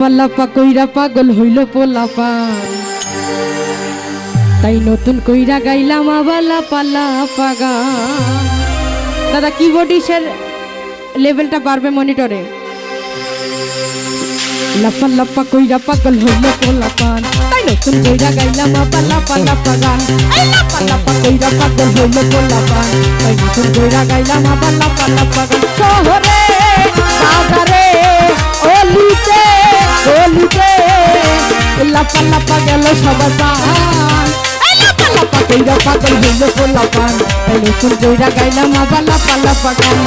পাল্লাপা কইরা পাগল হইল পোলাপান, তাই নতুন কইরা গাইলাম আবালা পাল্লাপা গান। দাদা কিবোর্ডিসের লেভেলটা বাড়বে মনিটরে। লাপা লাপা কইরা পাগল হইল পোলাপান, তাই নতুন কইরা গাইলাম আবালা পাল্লাপা গান। এই লাপা লাপা কইরা পাগল হইল পোলাপান, তাই নতুন কইরা গাইলাম আবালা পাল্লাপা গান। শহরে বাজারে অলিতে গলিতে লাপা লাপা গেল সবার প্রাণ। এই লাপা লাপা কইরা পাগল হইল পোলাপান, তাই নতুন কইরা গাইলাম আবালা পাল্লাপা গান।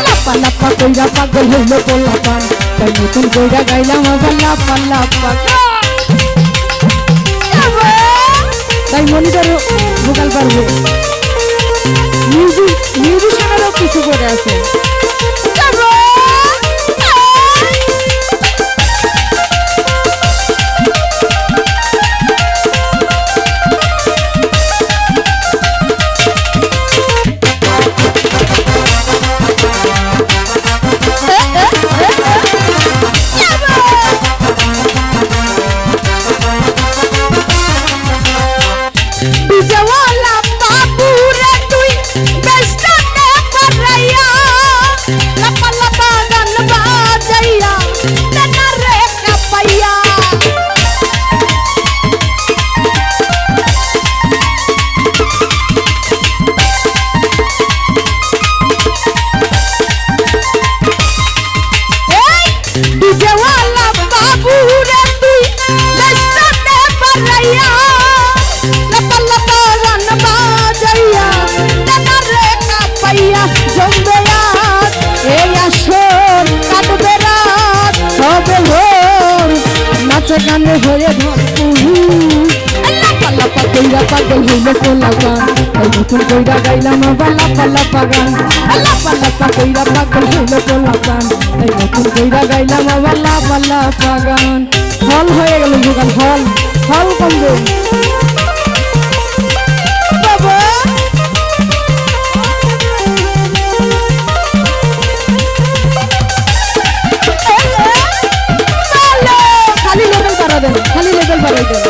লাপা লাপা কইরা পাগল হইল পোলাপান, তাই নতুন কইরা গাইলাম আবালা পাল্লাপা গান। তাই মনিটরে ভোকাল পারবে, মিউজিশিয়ানেরও কিছু করে আছে। গানে হয়ে লাপা লাপা কইরা পাগল হইল পোলাপান, তাই নতুন কইরা গাইলাম আবালা পাল্লাপা গান। লাপা লাপা কইরা পাগল হইল পোলাপান, তাই নতুন কইরা গাইলাম আবালা পাল্লাপা গান। হল হয়ে গেল যুগান, হল হল কমবে বাবা। খালি লেভেল বাড়াই দেন।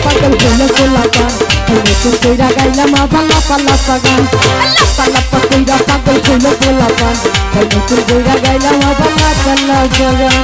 পাগল হইল পোলাপান, নতুন কইরা গাইলাম আবালা পাল্লাপা গান। লাপা লাপা কইরা পাগল হইল পোলাপান, নতুন কইরা গাইলাম আবালা পাল্লাপা গান।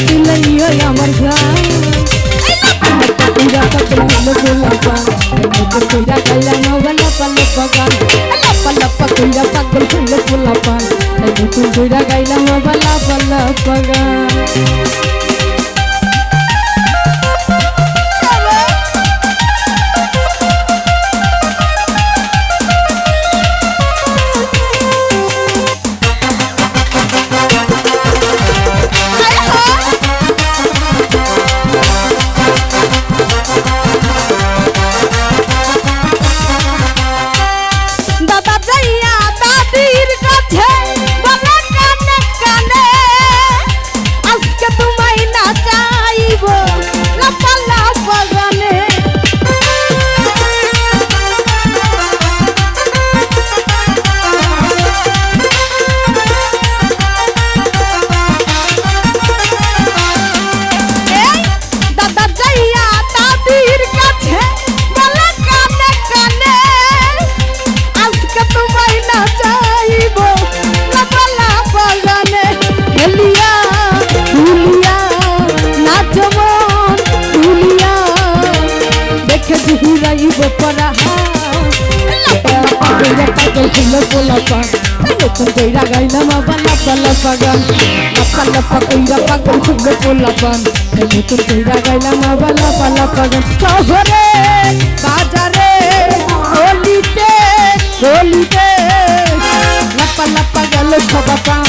দিলেই হয় আমার গান কইরা পাগল হইল পোলাপান নতুন কইরা গাইলাম আবার লাপা লাপা গান লাপা লাপা কইরা পাগল হইল পোলাপান নতুন কইরা গাইলাম আবার লাপা লাপা গান নতুন কইরা গাইলাম আবার লাপা লাপা গান লাপা লাপা কইরা পাগল হইল পোলাপান নতুন কইরা গাইলাম আবার লাপা লাপা গান শহরে বাজারে গলিতে গলিতে লাপা লাপা গেল সবাপান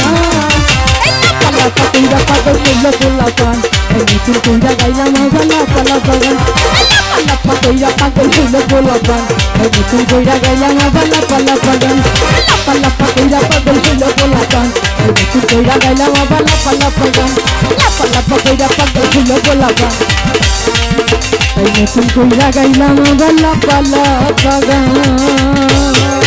লাপা লাপা কইরা পাগল হইল পোলাপান নতুন কইরা গাইলাম আবার লাপা লাপা গান লাপা কইরা পাগল হইল পোলাপান নতুন কইরা গাইলাম আবার লাপা লাপা গান লাপা লাপা কইরা পাগল হইল পোলাপান নতুন কইরা গাইলাম আবার লাপা লাপা গান লাপা লাপা কইরা পাগল হইল পোলাপান নতুন কইরা গাইলাম আবার লাপা লাপা গান